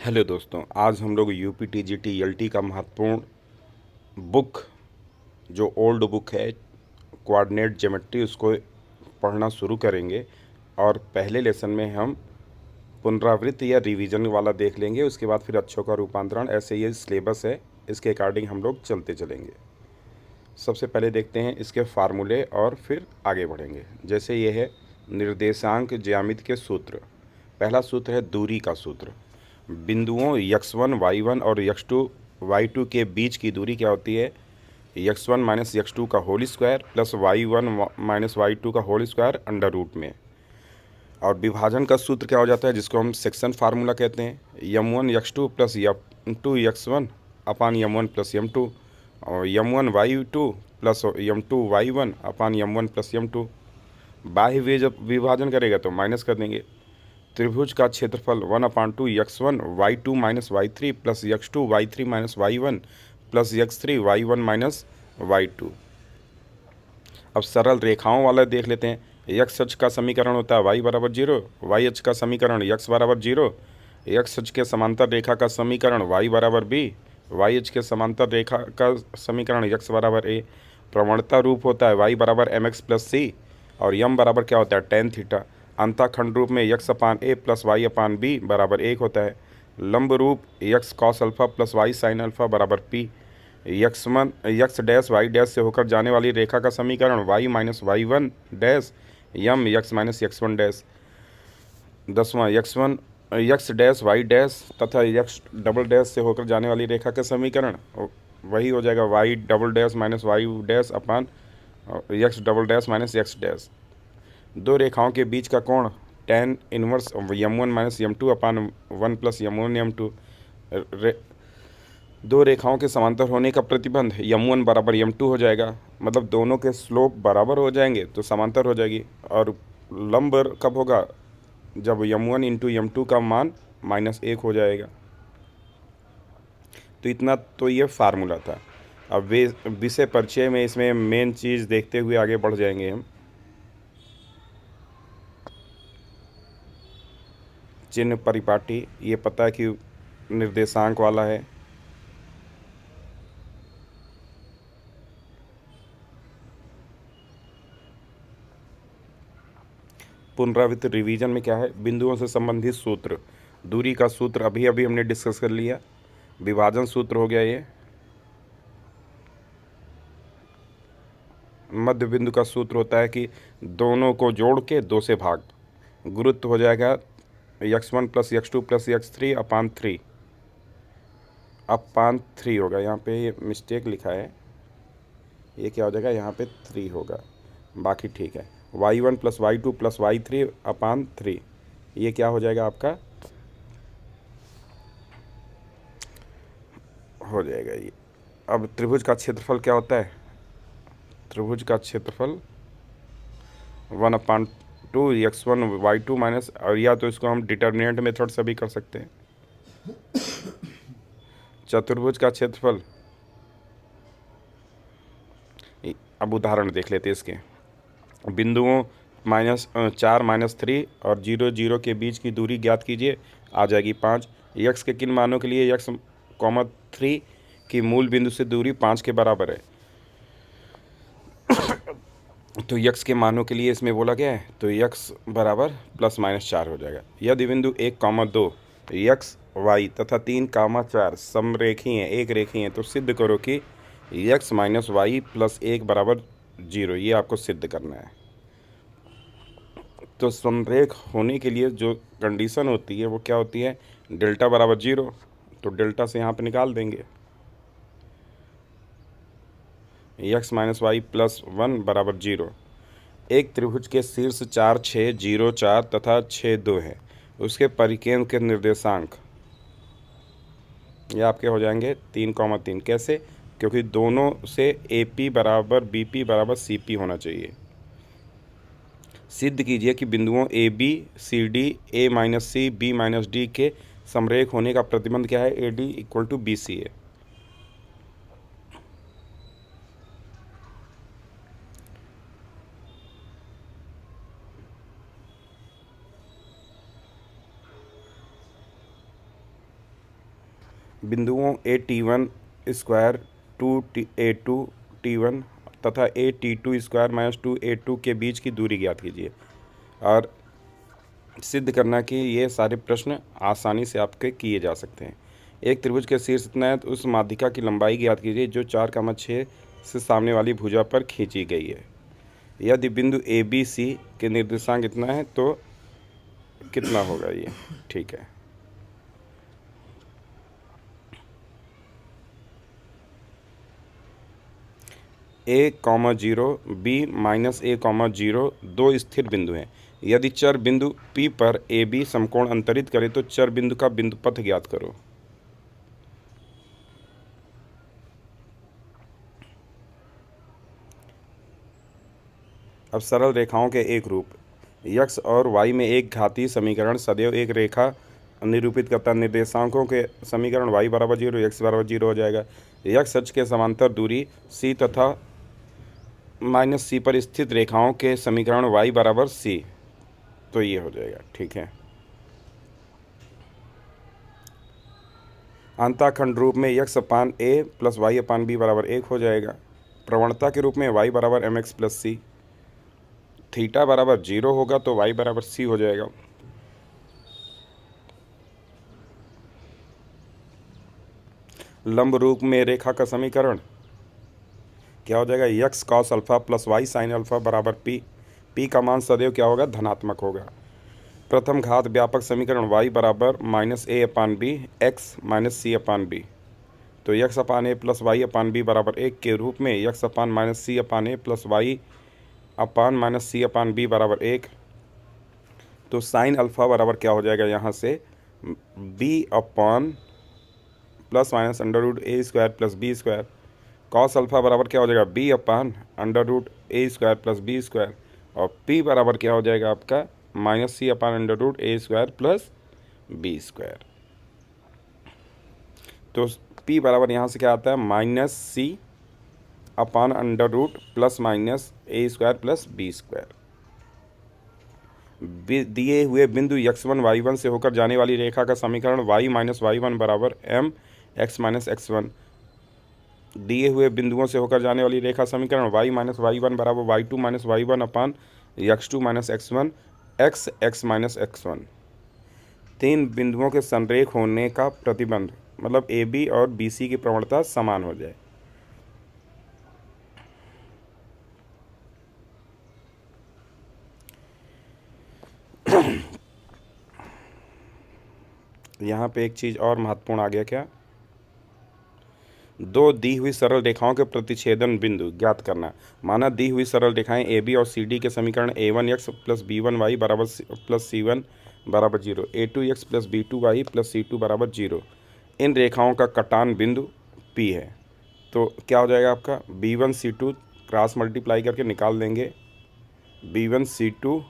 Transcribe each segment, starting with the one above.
Hello दोस्तों, आज हम लोग यूपी टीजीटी एलटी का महत्वपूर्ण बुक जो ओल्ड बुक है कोऑर्डिनेट ज्योमेट्री उसको पढ़ना शुरू करेंगे। और पहले लेसन में हम पुनरावृत्ति या रिवीजन वाला देख लेंगे, उसके बाद फिर अक्षरों का रूपांतरण। ऐसे ये सिलेबस है, इसके अकॉर्डिंग हम लोग चलते चलेंगे। सबसे पहले देखते हैं इसके फार्मूले और फिर आगे बढ़ेंगे। जैसे ये है निर्देशांक ज्यामिति के सूत्र। पहला सूत्र है दूरी का सूत्र। बिंदुओं x1 y1 और x2 y2 के बीच की दूरी क्या होती है? x1 माइनस x2 का whole square plus y1 minus y2 का होल स्क्वायर अंडर रूट में। और विभाजन का सूत्र क्या हो जाता है, जिसको हम सेक्शन फार्मूला कहते हैं, m1 x2 plus m2 x1 अपान m1 प्लस m2 और m1 y2 plus m2 y1 अपान m1 प्लस m2। बाह्य जब विभाजन करेगा तो माइनस कर देंगे। त्रिभुज का क्षेत्रफल 1/2 x1 y2 minus y3 plus x2 y3 minus y1 plus x3 y1 minus y2। अब सरल रेखाओं वाला देख लेते हैं। x अक्ष का समीकरण होता है y बराबर 0, y अक्ष का समीकरण x बराबर 0, x अक्ष के समांतर रेखा का समीकरण y बराबर b, y अक्ष के समांतर रेखा का समीकरण x बराबर a। प्रवणता रूप होता है y बराबर mx प्लस c और m बराबर क्या होता है tan थीटा। अंतःखंड रूप में x upon a plus y upon b बराबर 1 होता है। लंब रूप x cos alpha plus y sine alpha बराबर p। x dash y dash से होकर जाने वाली रेखा का समीकरण y minus y1 dash m x minus x1 dash. 10वां x डैश y डैश तथा x डबल डैश से होकर जाने वाली रेखा का समीकरण वही हो जाएगा y double dash minus y dash अपान x double dash minus x dash. दो रेखाओं के बीच का कोण tan inverse m1 minus m2 अपान 1 प्लस m1 m2। दो रेखाओं के समांतर होने का प्रतिबंध m1 बराबर m2 हो जाएगा, मतलब दोनों के स्लोप बराबर हो जाएंगे तो समांतर हो जाएगी। और लंब कब होगा? जब m1 इंटू m2 का मान -1 हो जाएगा। तो इतना तो ये फार्मूला था। अब वे विषय परिचय में इसमें मेन चीज़ देखते हुए आगे बढ़ जाएंगे हम। चिन्ह परिपाटी, ये पता है कि निर्देशांक वाला है। पुनरावृत्ति रिवीजन में क्या है? बिंदुओं से संबंधित सूत्र। दूरी का सूत्र अभी अभी हमने डिस्कस कर लिया। विभाजन सूत्र हो गया ये। मध्य बिंदु का सूत्र होता है कि दोनों को जोड़ के 2 से भाग। गुरुत्व हो जाएगा x1 plus x2 plus x3 अपान 3 अपान 3 होगा। यहाँ पे ये मिस्टेक लिखा है, ये क्या हो जाएगा? यहाँ पे 3 होगा, बाकी ठीक है। y1 plus y2 plus y3 अपान 3, ये क्या हो जाएगा आपका? हो जाएगा ये। अब त्रिभुज का क्षेत्रफल क्या होता है? त्रिभुज का क्षेत्रफल 1/2 x1 y2 माइनस, और या तो इसको हम डिटर्मिनेंट मेथड से भी कर सकते हैं। चतुर्भुज का क्षेत्रफल, अब उदाहरण देख लेते हैं इसके। बिंदुओं -4 -3 और 0 0 के बीच की दूरी ज्ञात कीजिए। आ जाएगी 5। x के किन मानों के लिए x, 3 की मूल बिंदु से दूरी 5 के बराबर है? तो x के मानों के लिए इसमें बोला गया है, तो x बराबर ±4 हो जाएगा। यदि बिंदु 1, 2 x y तथा 3, 4 समरेखी हैं, एक रेखी हैं, तो सिद्ध करो कि x माइनस वाई प्लस 1 बराबर 0। ये आपको सिद्ध करना है। तो समरेख होने के लिए जो कंडीशन होती है वो क्या होती है? डेल्टा बराबर 0, तो डेल्टा से यहाँ पे निकाल देंगे x माइनस वाई प्लस 1 बराबर 0। एक त्रिभुज के शीर्ष 4, 6, 0, 4 तथा 6, 2 है। उसके परिकेंद्र के निर्देशांक ये आपके हो जाएंगे 3,3। कैसे? क्योंकि दोनों से AP बराबर BP बराबर CP होना चाहिए। सिद्ध कीजिए कि बिंदुओं AB, CD, A minus C, B minus D के समरेख होने का प्रतिबंध क्या है? AD इक्वल टू BC है। बिंदुओं A T1 square 2A2 T1 तथा A T2 square minus 2A2 के बीच की दूरी ज्ञात कीजिए। और सिद्ध करना कि ये सारे प्रश्न आसानी से आपके किए जा सकते हैं। एक त्रिभुज के शीर्ष इतना है तो उस माध्यिका की लंबाई ज्ञात कीजिए जो 4,6 से सामने वाली भुजा पर खींची गई है। यदि बिंदु ABC के निर्देशांक इतना है तो कितना होगा ये? ठीक है, A,0 B-A,0 दो स्थिर बिंदु हैं। यदि चर बिंदु P पर AB समकोण अंतरित करे तो चर बिंदु का बिंदु पथ ज्ञात करो। अब सरल रेखाओं के एक रूप। x और y में एक घातीय समीकरण सदैव एक रेखा निरूपित करता है। निर्देशांकों के समीकरण y बराबर 0 x बराबर 0 हो जाएगा। x अक्ष के समांतर दूरी c तथा -c पर स्थित रेखाओं के समीकरण y बराबर c, तो ये हो जाएगा। ठीक है, अंताखंड रूप में x upon a plus y upon b बराबर 1 हो जाएगा। प्रवणता के रूप में y बराबर mx प्लस c, थीटा बराबर 0 होगा तो y बराबर c हो जाएगा। लंब रूप में रेखा का समीकरण क्या हो जाएगा? x cos alpha plus y sine alpha बराबर p। p का मान सदैव क्या होगा? धनात्मक होगा। प्रथम घात व्यापक समीकरण y बराबर -a upon b x minus c upon b, तो x upon a plus y upon b बराबर 1 के रूप में x upon minus c upon a plus y upon minus c upon b बराबर 1, तो साइन अल्फ़ा बराबर क्या हो जाएगा यहाँ से? b upon plus minus under root a square plus b square. Cos alpha बराबर क्या हो जाएगा? b upon under root a square plus b square, और p बराबर क्या हो जाएगा आपका? Minus c upon under root a square plus b square. तो p बराबर यहाँ से क्या आता है? -c upon under root plus minus a square plus b square. दिए हुए बिंदु x1 y1 से होकर जाने वाली रेखा का समीकरण y माइनस y1 बराबर m x माइनस x1। दिए हुए बिंदुओं से होकर जाने वाली रेखा समीकरण y माइनस y1 बराबर y2 माइनस y1 अपान x2 minus x1 x minus x1। तीन बिंदुओं के संरेख होने का प्रतिबंध, मतलब AB और BC की प्रवणता समान हो जाए। यहाँ पे एक चीज़ और महत्वपूर्ण आ गया। क्या? दो दी हुई सरल रेखाओं के प्रतिच्छेदन बिंदु ज्ञात करना। माना दी हुई सरल रेखाएं AB और CD के समीकरण A1x प्लस B1y बराबर प्लस C1 बराबर 0, A2x plus B2y plus C2 बराबर 0। इन रेखाओं का कटान बिंदु P है। तो क्या हो जाएगा आपका? B1C2 क्रॉस मल्टीप्लाई करके निकाल देंगे B1C2,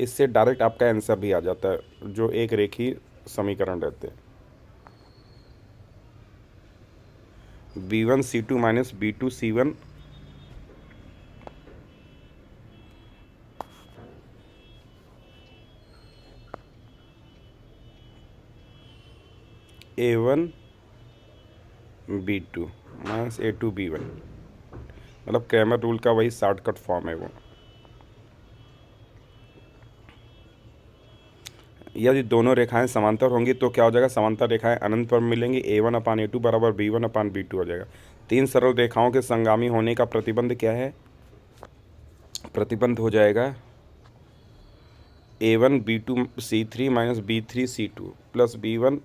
इससे डायरेक्ट आपका आंसर भी आ जाता है जो एक रेखीय समीकरण रहते हैं। B1C2 minus B2C1 A1 B2 minus A2 B1, मतलब क्रैमर रूल का वही शॉर्टकट फॉर्म है वो। यदि दोनों रेखाएं समांतर होंगी तो क्या हो जाएगा? समांतर रेखाएं अनंत पर मिलेंगी। A1 अपान A2 बराबर B1 अपान B2 हो जाएगा। तीन सरल रेखाओं के संगामी होने का प्रतिबंध क्या है? प्रतिबंध हो जाएगा A1 B2 C3 minus B3 C2 plus B1।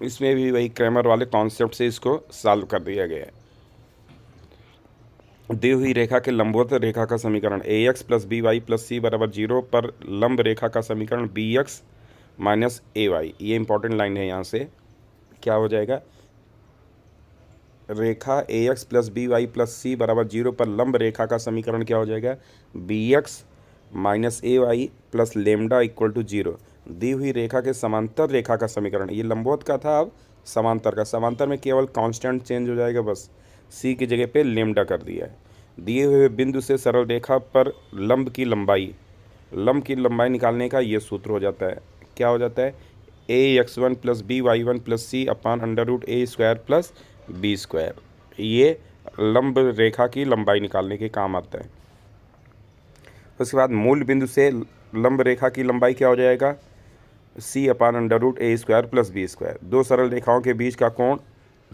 इसमें भी वही क्रैमर वाले कॉन्सेप्ट से इसको सॉल्व कर दिया गया है। दी हुई रेखा के लंबवत रेखा का समीकरण AX plus BY plus C बराबर 0 पर लंब रेखा का समीकरण BX माइनस AY। ये इंपॉर्टेंट लाइन है। यहाँ से क्या हो जाएगा? रेखा AX plus BY plus C बराबर 0 पर लंब रेखा का समीकरण क्या हो जाएगा? BX minus AY plus lambda equal to 0। दी हुई रेखा के समांतर रेखा का समीकरण, ये लंबवत का था, अब समांतर का। समांतर में केवल कांस्टेंट चेंज हो जाएगा, बस C की जगह पे लेमडा कर दिया है। दिए हुए बिंदु से सरल रेखा पर लंब की लंबाई लंब की लंबाई निकालने का ये सूत्र हो जाता है, क्या हो जाता है, ax1 plus b y one plus c upon under root a square plus b square. ये लंब रेखा की लंबाई निकालने के काम आता है। उसके बाद मूल बिंदु से लंब रेखा की लंबाई क्या हो जाएगा, सी upon under root a square plus b square. दो सरल रेखाओं के बीच का कोण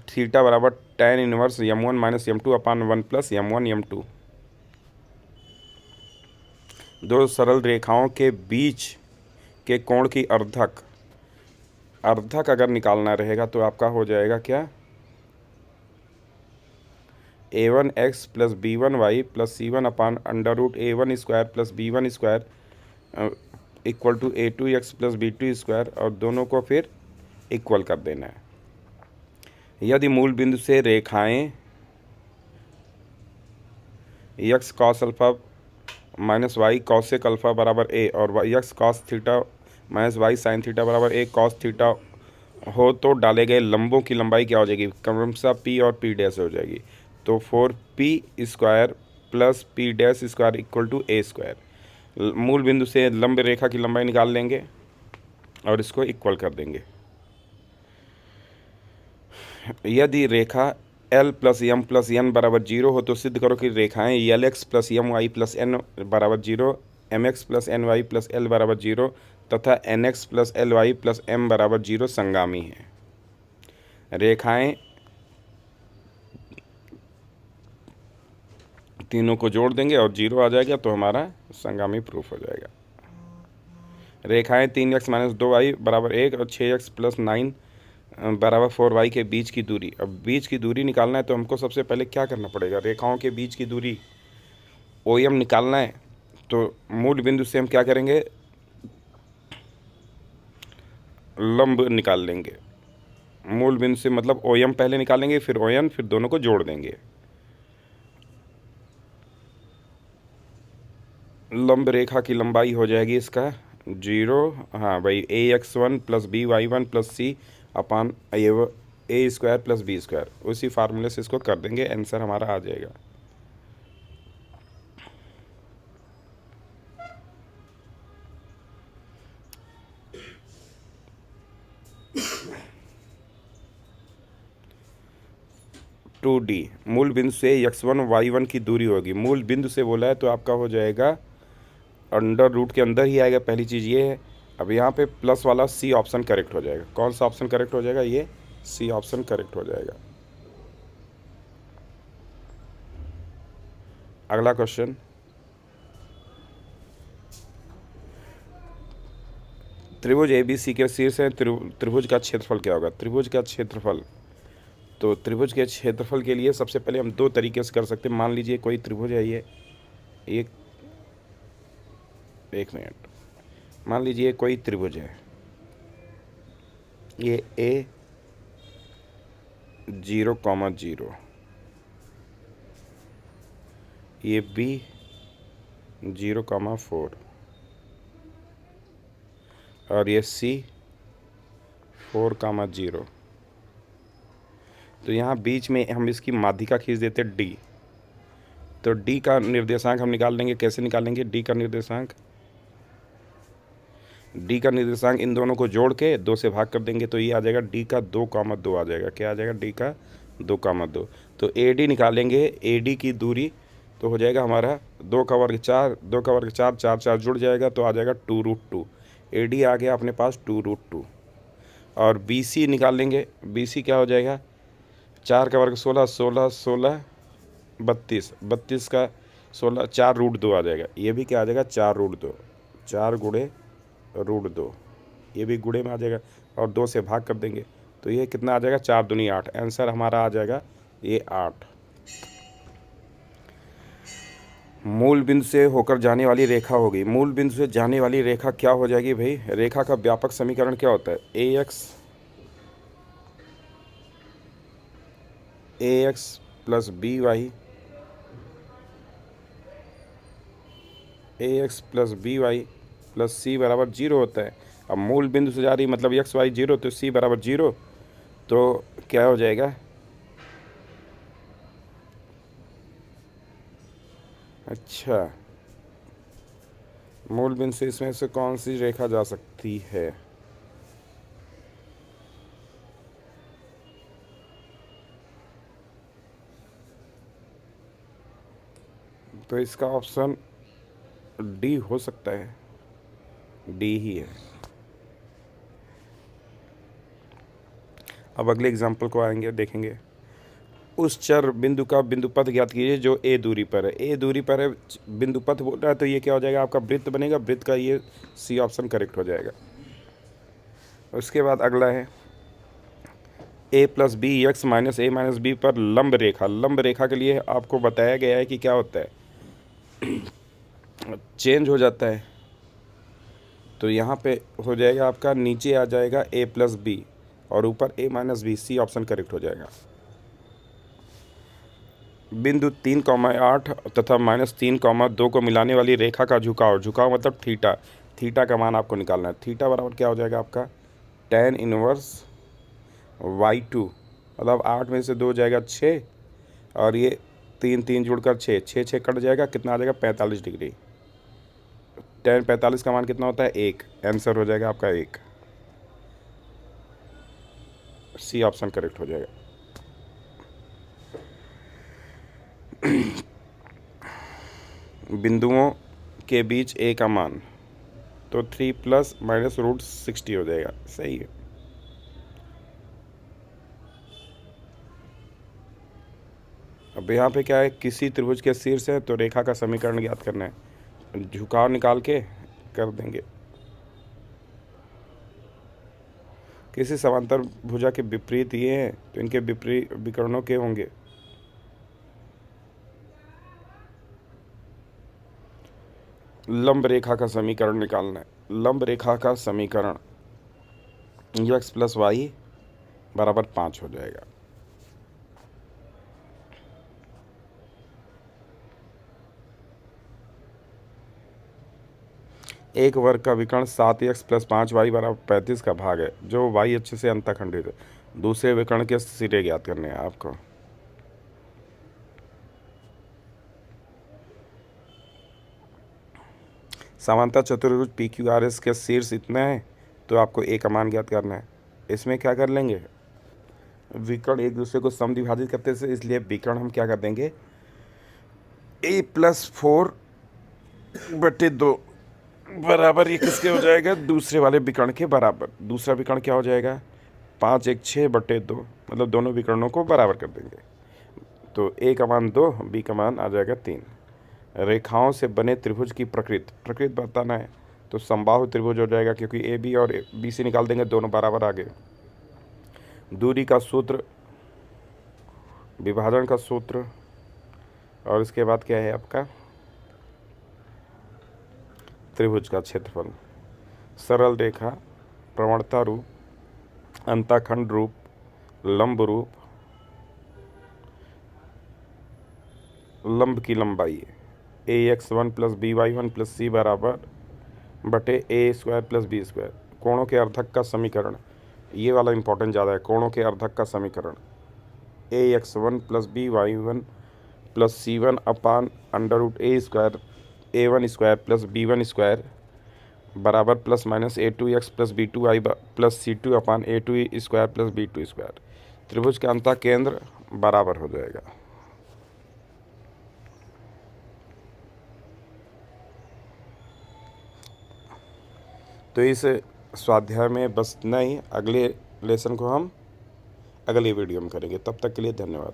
थीटा बराबर tan inverse m1 minus m2 अपान 1 प्लस m1 m2। दो सरल रेखाओं के बीच के कोण की अर्धक अगर निकालना रहेगा तो आपका हो जाएगा क्या, a1x plus b1y plus c1 upon under root a1 square plus b1 square equal to a2x plus b2 square, और दोनों को फिर इक्वल कर देना है। यदि मूल बिंदु से रेखाएं x cos alpha minus y cosec alpha बराबर a और x cos theta minus y sine theta बराबर a कॉस थीटा हो तो डाले गए लंबों की लंबाई क्या हो जाएगी, क्रमशः p और p डैश हो जाएगी। तो 4p square plus p dash square equal to a square. मूल बिंदु से लंब रेखा की लंबाई निकाल लेंगे और इसको इक्वल कर देंगे। यदि रेखा L plus M plus N बराबर 0 हो तो सिद्ध करो कि रेखाएं LX plus M y plus N बराबर 0, MX plus N y plus L बराबर 0 तथा NX plus L y plus M बराबर 0 संगामी हैं। रेखाएं तीनों को जोड़ देंगे और 0 आ जाएगा तो हमारा संगामी प्रूफ हो जाएगा। रेखाएं 3x माइनस 2y बराबर 1 और 6x प्लस 9 बराबर 4y के बीच की दूरी। अब बीच की दूरी निकालना है तो हमको सबसे पहले क्या करना पड़ेगा, रेखाओं के बीच की दूरी OM निकालना है। तो मूल बिंदु से हम क्या करेंगे, लंब निकाल लेंगे। मूल बिंदु से मतलब OM पहले निकालेंगे फिर ON, फिर दोनों को जोड़ देंगे। लंब रेखा की लंबाई हो जाएगी इसका 0, हाँ भाई ax1 plus by1 plus c अपान ए स्क्वायर प्लस बी स्क्वायर। उसी फार्मूले से इसको कर देंगे, आंसर हमारा आ जाएगा। टू डी मूल बिंदु से x1 y1 की दूरी होगी। मूल बिंदु से बोला है तो आपका हो जाएगा अंडर रूट के अंदर ही आएगा, पहली चीज़ ये है। अब यहाँ पे प्लस वाला सी ऑप्शन करेक्ट हो जाएगा। कौन सा ऑप्शन करेक्ट हो जाएगा, ये सी ऑप्शन करेक्ट हो जाएगा। अगला क्वेश्चन, त्रिभुज ABC के शीर्ष है, त्रिभुज का क्षेत्रफल क्या होगा। त्रिभुज का क्षेत्रफल, तो त्रिभुज के क्षेत्रफल के लिए सबसे पहले हम दो तरीके से कर सकते हैं। मान लीजिए कोई त्रिभुज है, ये एक मिनट, मान लीजिए कोई त्रिभुज है, ये A 0,0, ये B 0,4 और ये C 4,0। तो यहाँ बीच में हम इसकी माध्यिका खींच देते D। तो D का निर्देशांक हम निकाल लेंगे। कैसे निकालेंगे D का निर्देशांक, D का निर्देशांक इन दोनों को जोड़ के 2 से भाग कर देंगे तो ये आ जाएगा D का 2,2 आ जाएगा। क्या आ जाएगा, D का 2,2। तो AD निकालेंगे, AD की दूरी तो हो जाएगा हमारा 2 का वर्ग 4, 2 का वर्ग 4, 4 4 जुड़ जाएगा तो आ जाएगा 2√2। AD आ गया अपने पास 2√2। और BC निकाल लेंगे, BC क्या हो जाएगा, 4 का वर्ग 16, 16 16 32, 32 का 16, 4√2 आ जाएगा। ये भी क्या आ जाएगा, 4√2, 4 गुणे √2, ये भी गुणे में आ जाएगा और 2 से भाग कर देंगे तो ये कितना आ जाएगा, 4 दूनी 8। आंसर हमारा आ जाएगा ये 8। मूल बिंदु से होकर जाने वाली रेखा होगी। मूल बिंदु से जाने वाली रेखा क्या हो जाएगी भाई, रेखा का व्यापक समीकरण क्या होता है, ax प्लस by प्लस सी बराबर 0 होता है। अब मूल बिंदु से जा रही मतलब x y 0 तो c बराबर 0, तो क्या हो जाएगा, अच्छा मूल बिंदु से इसमें से कौन सी रेखा जा सकती है? तो इसका ऑप्शन डी हो सकता है, डी ही है। अब अगले एग्जाम्पल को आएंगे, देखेंगे। उस चर बिंदु का बिंदुपथ ज्ञात कीजिए जो ए दूरी पर है। ए दूरी पर है, बिंदुपथ बोल रहा है, तो ये क्या हो जाएगा? आपका वृत्त बनेगा। वृत्त का ये सी ऑप्शन करेक्ट हो जाएगा। उसके बाद अगला है ए प्लस बी एक्स माइनस ए माइनस बी पर लंब रेखा। लंब रेखा के लिए आपको बताया गया है कि क्या होता है, चेंज हो जाता है। तो यहाँ पे हो जाएगा आपका, नीचे आ जाएगा ए प्लस बी और ऊपर a minus b, c option correct हो जाएगा। बिंदु 3,8 तथा -3,2 को मिलाने वाली रेखा का झुकाव, झुकाव मतलब थीटा, थीटा का मान आपको निकालना है। थीटा बराबर क्या हो जाएगा आपका? tan इनवर्स y2, मतलब 8 में से 2 जाएगा 6 और ये 3 3 जुड़कर 6, 6 6 कट जाएगा, कितना आ जाएगा? 45 डिग्री। tan 45 का मान कितना होता है? 1। आंसर हो जाएगा आपका 1, सी ऑप्शन करेक्ट हो जाएगा। बिंदुओं के बीच ए का मान, तो 3 + -√60 हो जाएगा, सही है। अब यहाँ पे क्या है, किसी त्रिभुज के शीर्ष है तो रेखा का समीकरण ज्ञात करना है। झुकाव निकाल के कर देंगे। किसी समांतर भुजा के विपरीत ये हैं तो इनके विपरीत विकर्णों के होंगे। लंब रेखा का समीकरण निकालना है। लंब रेखा का समीकरण x + y = 5 हो जाएगा। एक वर्ग का विकर्ण 7x + 5y = 35 का भाग है जो y अक्ष से अंतःखंडित है। दूसरे विकर्ण के सिरे ज्ञात करने हैं आपको। समांतर चतुर्भुज PQRS के शीर्ष इतना है तो आपको ए का मान ज्ञात करना है। इसमें क्या कर लेंगे, विकर्ण एक दूसरे को समद्विभाजित करते हैं, इसलिए विकर्ण हम क्या कर देंगे, a + 4/2 बराबर ये किसके हो जाएगा? दूसरे वाले विकर्ण के बराबर। दूसरा विकर्ण क्या हो जाएगा? 5 1 6/2, मतलब दोनों विकर्णों को बराबर कर देंगे। तो ए का मान 2, बी का मान आ जाएगा 3। रेखाओं से बने त्रिभुज की प्रकृति बताना है, तो समबाहु त्रिभुज हो जाएगा, क्योंकि ए बी और बी से निकाल देंगे, दोनों बराबर आ गए। दूरी का सूत्र, विभाजन का सूत्र, और इसके बाद क्या है आपका? त्रिभुज का क्षेत्रफल। सरल रेखा, प्रवणता रूप, अंतःखंड रूप, लंब रूप, लंब की लंबाई ax1 + by1 + c = a² + b²। कोणों के अर्धक का समीकरण, ये वाला इंपॉर्टेंट ज़्यादा है। कोणों के अर्धक का समीकरण ax1 + by1 + c1 / √a² a1² + b1² = +-a2x + b2i + c2 / a2² + b2²। त्रिभुज का अंतः केंद्र बराबर हो जाएगा। तो इस स्वाध्याय में बस इतना ही। अगले लेसन को हम अगले वीडियो में करेंगे। तब तक के लिए धन्यवाद।